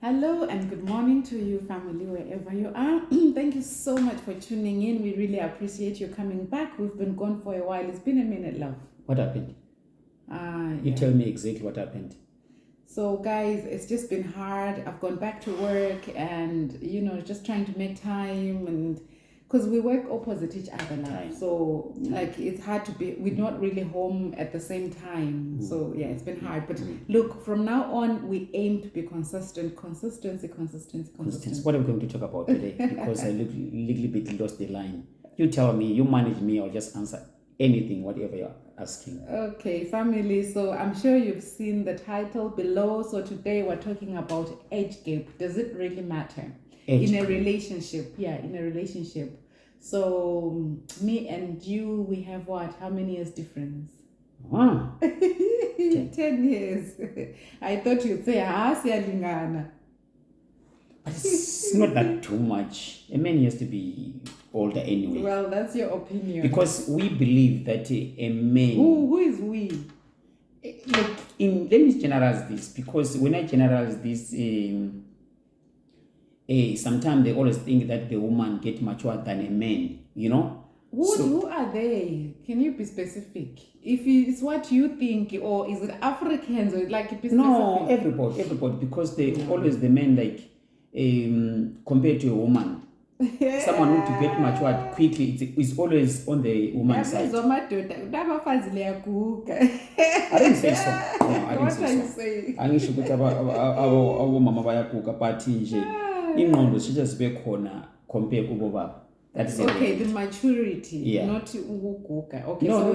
Hello and good morning to you, family, wherever you are. Thank you so much for tuning in. We really appreciate you coming back. We've been gone for a while. It's been a minute, love. What happened? You tell me exactly what happened. So, guys, it's just been hard. I've gone back to work and, just trying to make time and because we work opposite each other now. So, it's hard to be, we're not really home at the same time. So, yeah, it's been hard. But look, from now on, we aim to be consistent. Consistency. What are we going to talk about today? Because I little bit lost the line. You tell me, you manage me, I'll just answer anything, whatever you're asking. Okay, family. So I'm sure you've seen the title below. So today we're talking about age gap. Does it really matter? In a relationship? Yeah, in a relationship. So me and you, we have what? How many years difference? 10 years. I thought you'd say, siyalingana. But it's not that too much. A man has to be older anyway. Well, that's your opinion. Because we believe that a man... Who is we? Let me generalize this. Because when I generalize this, sometimes they always think that the woman gets mature than a man, Who are they? Can you be specific? If it's what you think, or is it Africans, or like be specific? No, everybody, because they always the men compared to a woman. Someone who to get matured quickly, it's always on the woman's side. I didn't say so. No, I didn't say so. Saying? Angisho ukuthi abomama bayaguga but nje ingqondo sijazibe khona compare kubo baba. That is okay, the maturity, yeah. Not uguga. Okay, no, so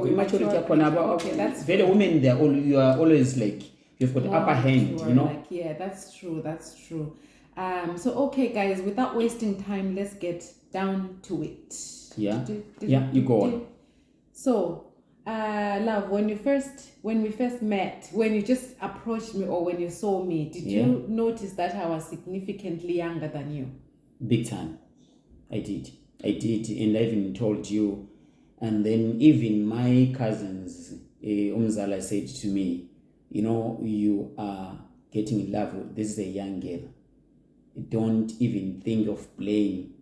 we maturity okay, that's very women you are always like you've got the upper hand, Like, yeah, that's true. So okay, guys, without wasting time, let's get down to it. Yeah. You go on. So, love, when we first met, when you just approached me or when you saw me, did you notice that I was significantly younger than you? Big time. I did, and I even told you. And then even my cousins, Umzala said to me, you are getting in love with this is a young girl. Don't even think of playing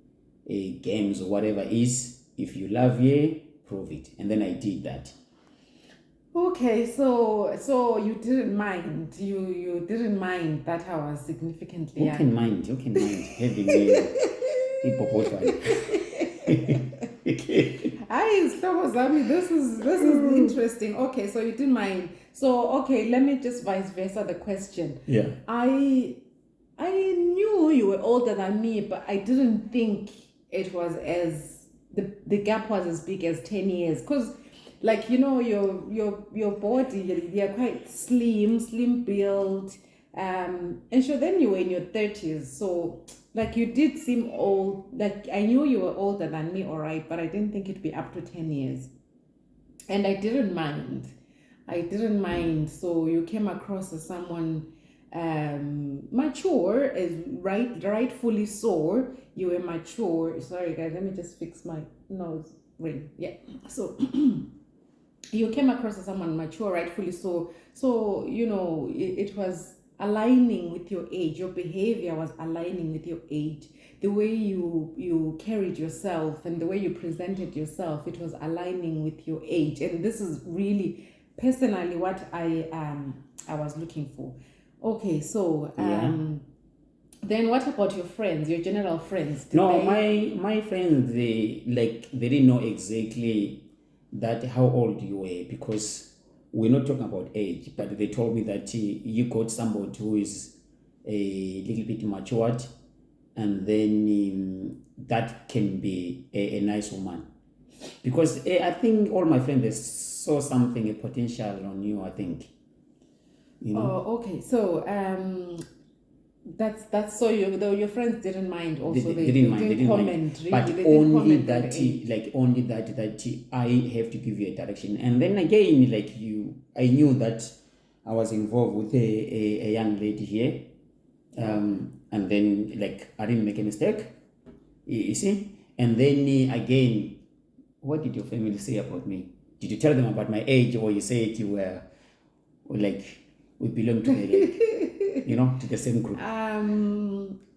games or whatever it is. If you love her, prove it. And then I did that. Okay, so you didn't mind. You didn't mind that I was significantly young. You can mind having a This is interesting. Okay, so you didn't mind. So okay, let me just vice versa the question. Yeah. I knew you were older than me, but I didn't think it was as the gap was as big as 10 years. Because your body, you're quite slim build. And so then you were in your 30s. So you did seem old. I knew you were older than me, all right, but I didn't think it'd be up to 10 years. And I didn't mind. So you came across as someone mature, as rightfully so. You were mature. Sorry, guys, let me just fix my nose ring. Yeah. So you came across as someone mature, rightfully so. So, it was aligning with your age. Your behavior was aligning with your age. The way you carried yourself and the way you presented yourself, it was aligning with your age. And this is really personally what I was looking for. Okay, so then what about your friends, your general friends? My friends, they didn't know exactly that how old you were, because we're not talking about age, but they told me that you got somebody who is a little bit matured, and then that can be a nice woman. Because I think all my friends, they saw something, a potential on you, I think. Oh, okay. So that's so your friends didn't mind also. They didn't comment. Really. But only that I have to give you a direction. And then again, I knew that I was involved with a young lady here. And then I didn't make a mistake. You see? And then again, what did your family say about me? Did you tell them about my age, or you said you were we belong to the to the same group?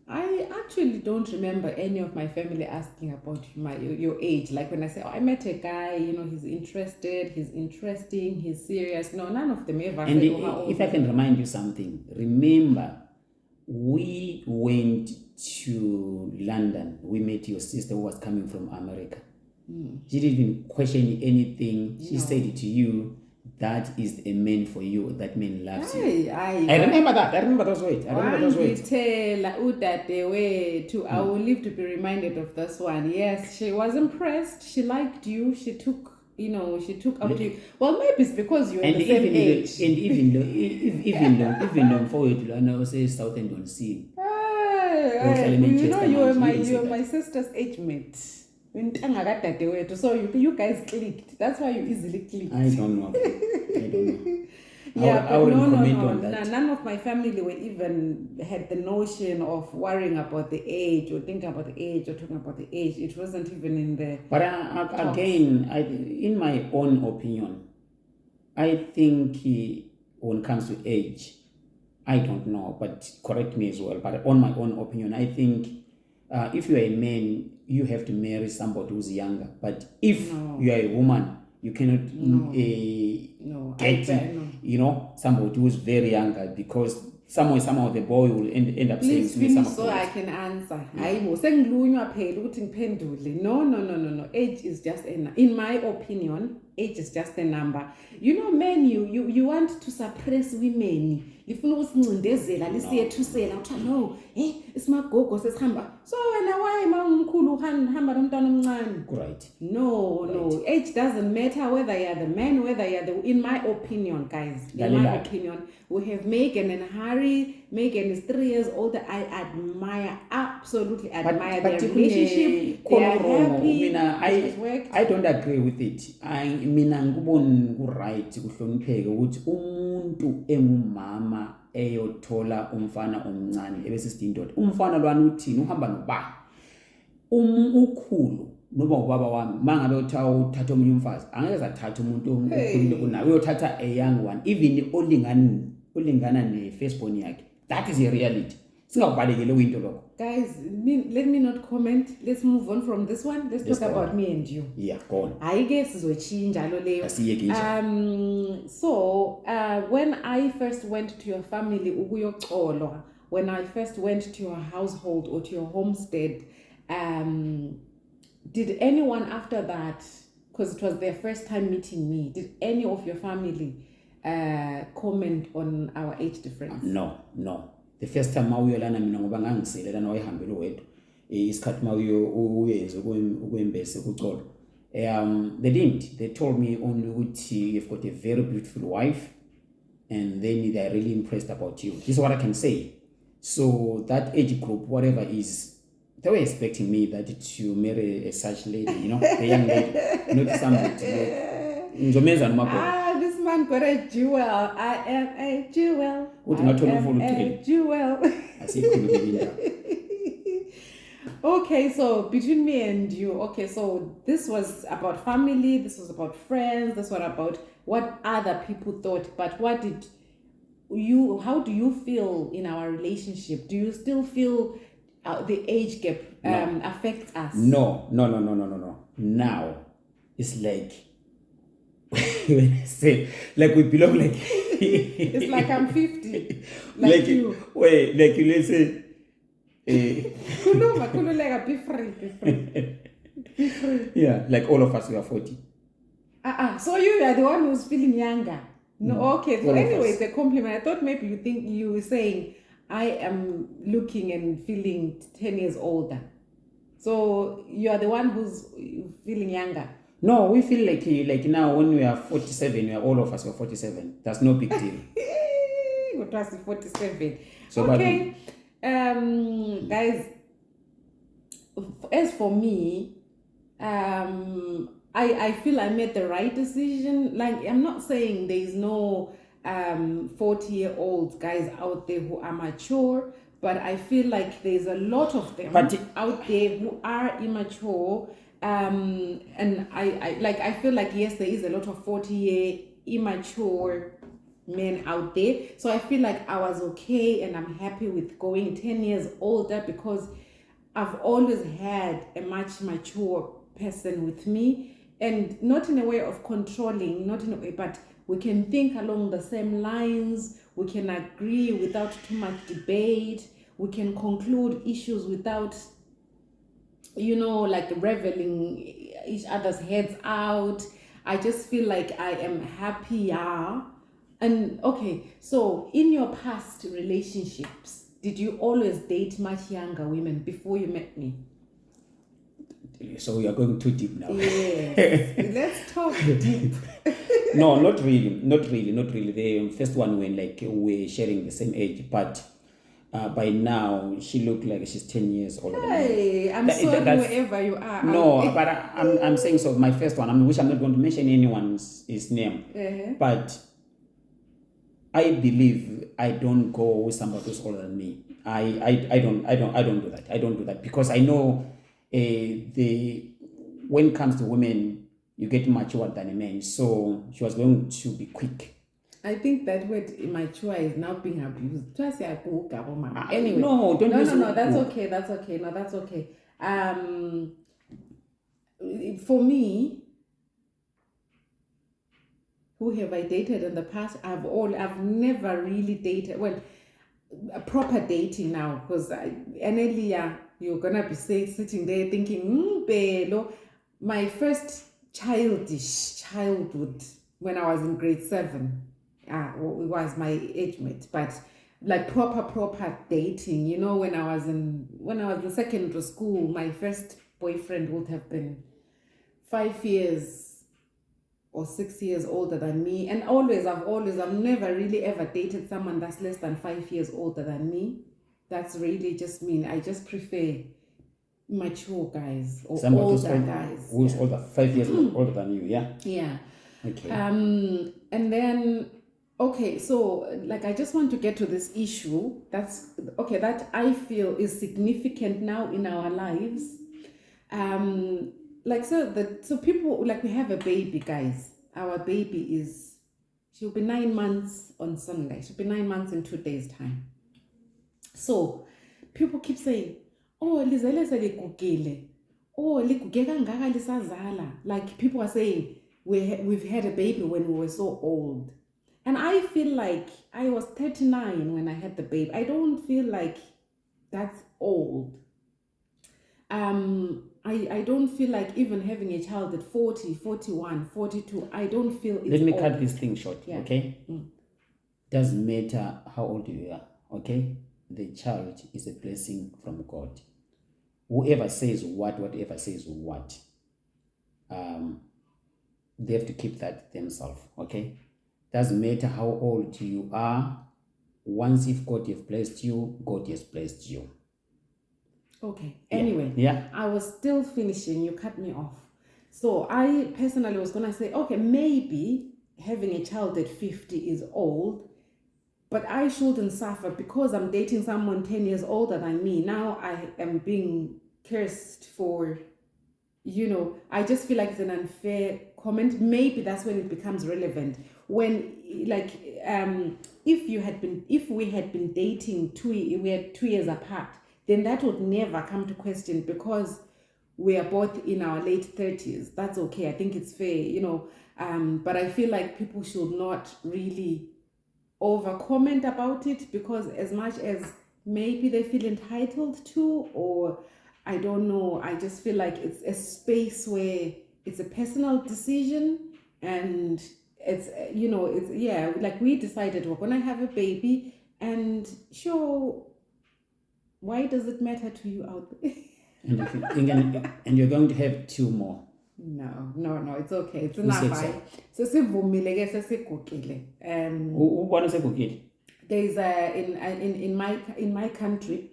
I actually don't remember any of my family asking about your age. Like when I say, I met a guy, he's interested, he's interesting, he's serious. No, none of them ever And said, oh, how old if I can remind you something, remember, we went to London. We met your sister who was coming from America. She didn't even question anything. She said to you, that is a man for you. That man loves you. I remember that. I remember those words. I will live to be reminded of this one. Yes, she was impressed. She liked you. She took up to you. Well, maybe it's because you're the same age. And even though for you to say South End on scene. You were my sister's age mate. So you guys clicked. That's why you easily clicked. I don't know. Yeah, I wouldn't comment no. on that. None of my family were even had the notion of worrying about the age or thinking about the age or talking about the age. It wasn't even in the. But again, in my own opinion, I think when it comes to age, I don't know, but correct me as well. But on my own opinion, I think if you are a man, you have to marry somebody who's younger. But if you are a woman, you cannot get somebody who's very younger, because somehow the boy will end up Please saying finish so I can answer. No. Age is just in my opinion, age is just a number. Men, you want to suppress women. If no, it's my go sesihamba. So why mangumkhulu hamba nomntwana omncane? Right. No. Age doesn't matter whether you're the man, whether you're the. In my opinion, guys. In my opinion, we have Megan and Harry. Megan is 3 years older. I absolutely admire their relationship. They are happy. I don't agree with it. Mina ngiboni right kuhlonipheke ukuthi umuntu engumama eyothola umfana omncane ebese sidindoda. Umfana lwana uthini uhamba nobani? Ukhulu noma ubaba wami mangabe uthatha omunye umfazi angeke zathatha umuntu okhulile kunaye, uyothatha a young one, even olingana ne-firstborn yakhe. That is a reality. Singakubalekele kuyinto lokho. Guys, let me not comment. Let's move on from this one. Let's talk about me and you. Yeah, go on. I guess so when I first went to your family, when I first went to your household or to your homestead, did anyone after that, because it was their first time meeting me, did any of your family comment on our age difference? No. The first time mawuyolana mina ngoba ngangiselela nawayihambela wedwa isikhathi mawuyenza ukwembese kucolo, they didn't. They told me only ukuthi you've got a very beautiful wife, and then they are really impressed about you. This is what I can say. So that age group, whatever is, they were expecting me that to marry a such lady, a young lady, not somebody. This man got a jewel. I am a jewel. A jewel. Okay, so between me and you, so this was about family, this was about friends, this was about what other people thought, but how do you feel in our relationship? Do you still feel the age gap affects us? No. Now, it's like, when I say, like we belong like... It's like I'm 50. Like you. Wait, like you let's say... Be free. Yeah, like all of us, we are 40. So you are the one who's feeling younger. No, okay. So anyway, it's a compliment. I thought maybe you were saying I am looking and feeling 10 years older. So you are the one who's feeling younger. No, we feel like now when we are 47, all of us are 47. That's no big deal. What was 47? So okay. Guys, as for me, I feel I made the right decision. Like, I'm not saying there is no 40-year-olds guys out there who are mature, but I feel like there's a lot of them out there who are immature. And I feel like, yes, there is a lot of 40-year immature men out there. So I feel like I was okay and I'm happy with going 10 years older because I've always had a much mature person with me, and not in a way of controlling, not in a way, but we can think along the same lines, we can agree without too much debate, we can conclude issues without, like reveling each other's heads out. I just feel like I am happier. And okay, so in your past relationships, did you always date much younger women before you met me? So we are going too deep now. Yes, let's talk deep. No, not really. The first one when like we're sharing the same age, but by now she looked like she's 10 years older than me. Hey, I'm sorry wherever you are. No, but I'm saying so. My first one, which I'm not going to mention anyone's his name, but I believe I don't go with somebody who's older than me. I don't do that. I don't do that because I know when it comes to women, you get mature than a man. So she was going to be quick. I think that word immature is now being abused. Anyway, no, don't use no. That's okay. No, that's okay. For me, who have I dated in the past? I've never really dated. Well, proper dating now, because earlier you're gonna be sitting there thinking, Belo. My first childhood when I was in grade 7. It was my age mate, but like proper dating, when I was in secondary school, my first boyfriend would have been 5 years or 6 years older than me. And I've never really ever dated someone that's less than 5 years older than me. That's really just mean. I just prefer mature guys or older guys. Who's older, 5 years older than you, yeah? Yeah. Okay. And then, okay, so like I just want to get to this issue that I feel is significant now in our lives. So people, like, we have a baby, guys. Our baby she'll be 9 months on Sunday. She'll be 9 months in 2 days' time. So people keep saying, oh, lizele seligugile. Oh, liguge kangaka lisazala. Like people are saying, we've had a baby when we were so old. And I feel like I was 39 when I had the baby. I don't feel like that's old. I don't feel like even having a child at 40, 41, 42, I don't feel it's Let me old. cut this thing short, okay? Doesn't matter how old you are, okay? The child is a blessing from God. Whoever says whatever says what, they have to keep that themselves, okay? Doesn't matter how old you are. Once if God has blessed you, God has blessed you. Okay. Anyway, I was still finishing. You cut me off. So I personally was gonna say, okay, maybe having a child at 50 is old, but I shouldn't suffer because I'm dating someone 10 years older than me. Now I am being cursed for, I just feel like it's an unfair comment. Maybe that's when it becomes relevant. When, like, if we had been dating we had 2 years apart, then that would never come to question because we are both in our late 30s. That's okay. I think it's fair, but I feel like people should not really over comment about it because as much as maybe they feel entitled to, or I don't know, I just feel like it's a space where it's a personal decision and it's, like we decided we're going to have a baby and sure, why does it matter to you out there? And you're going to have 2 more. No, it's okay. It's enough. There's in my country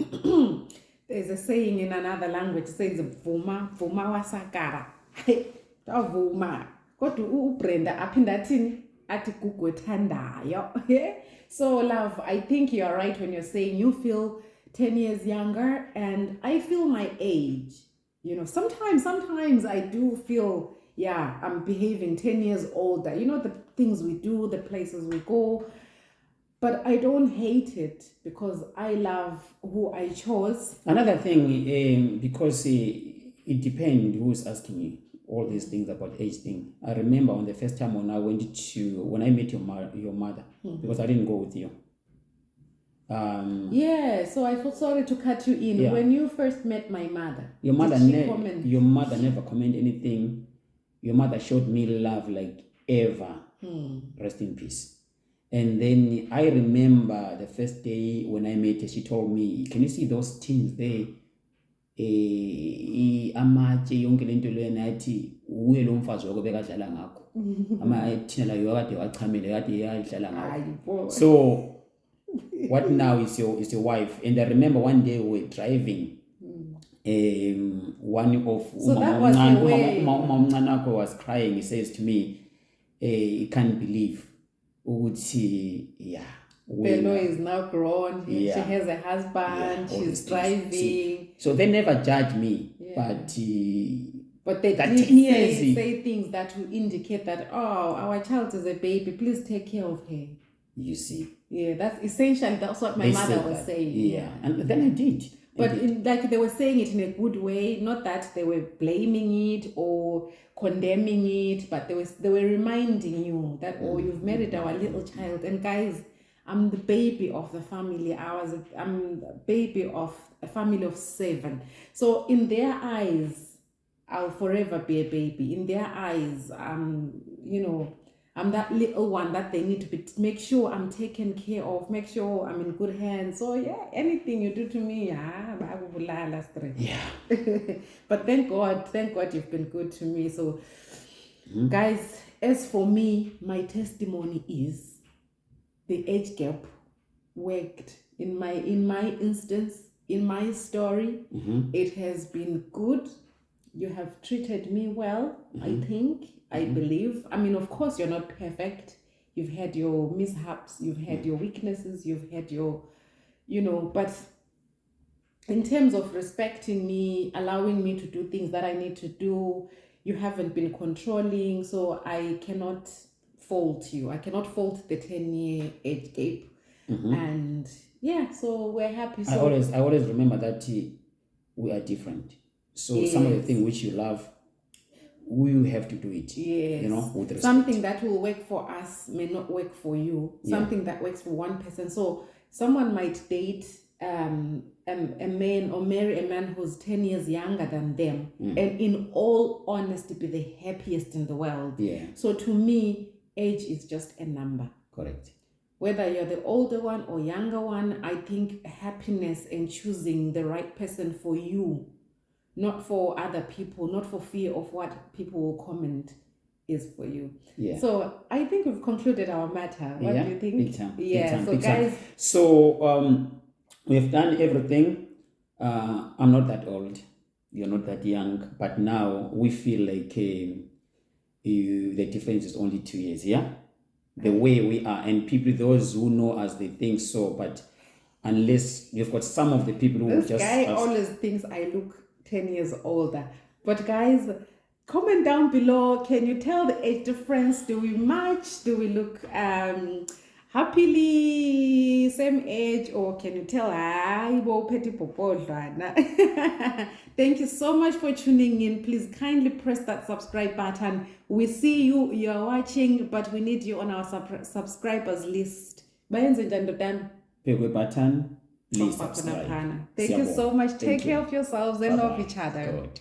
there's a saying in another language says vuma wasakara. Vuma. Kodwa uBrenda aphinda athini athi gugu ethandayo. So love, I think you are right when you're saying you feel 10 years younger and I feel my age. Sometimes I do feel, I'm behaving 10 years older. The things we do, the places we go. But I don't hate it because I love who I chose. Another thing, because it depends who's asking you all these things about age thing. I remember on the first time when I met your mother, because I didn't go with you. Yeah, so I feel sorry to cut you in. Yeah. When you first met my mother, Your mother did she comment? Your mother never commented anything. Your mother showed me love like ever. Rest in peace. And then I remember the first day when I met her, she told me, "Can you see those tins there? Amatshe yonke lento lena yathi uye lo mfazi wakho bekadlala ngakho. Thina la yakade wachamela yakade yadlala ngakho." So what now is your wife? And I remember one day we were driving. One of So that was the way. Umamnanako was crying. He says to me, he can't believe yeah. Bello is now grown. She Yeah. has a husband. Yeah, all She's these things. driving. See, so they never judge me, Yeah. but they that did 10 years, say things that will indicate that, oh, our child is a baby. Please take care of her. you see, Yeah, that's what my they mother said was that. saying. Yeah, and then I did. But they were saying it in a good way, not that they were blaming it or condemning it, but they were reminding you that, oh, you've married our little child. And guys, I'm the baby of the family. I'm the baby of a family of 7. So in their eyes, I'll forever be a baby. In their eyes, I'm that little one that they need to make sure I'm taken care of, make sure I'm in good hands. So yeah, anything you do to me, yeah. But thank God you've been good to me. So guys, as for me, my testimony is the age gap worked in my instance, in my story. It has been good. You have treated me well, I think. I believe. I mean, of course, you're not perfect. You've had your mishaps, you've had your weaknesses, you've had your, but in terms of respecting me, allowing me to do things that I need to do, you haven't been controlling, so I cannot fault you. I cannot fault the 10-year age gap. And yeah, so we're happy. So I always remember that we are different. So some of the things which you love, we will have to do it. Yes. With respect. Something that will work for us may not work for you. Something that works for one person. So someone might date a man or marry a man who's 10 years younger than them, and in all honesty be the happiest in the world. Yeah. So to me, age is just a number. Correct. Whether you're the older one or younger one, I think happiness and choosing the right person for you, not for other people, not for fear of what people will comment, is for you. Yeah. So I think we've concluded our matter. What do you think? Big time. Yeah. Big time, So big guys, time. So we've done everything. I'm not that old. You're not that young. But now we feel like the difference is only 2 years. Yeah. The way we are, and people, those who know us, they think so. But unless you've got some of the people who this just guy always thinks I look 10 years older. But guys, comment down below. Can you tell the age difference? Do we match? Do we look happily same age? Or can you tell? Thank you so much for tuning in. Please kindly press that subscribe button. We see you. You are watching, but we need you on our subscribers list. Pick a button. Please subscribe. Thank you so much. Take care of yourselves and Bye-bye. of each other. Good.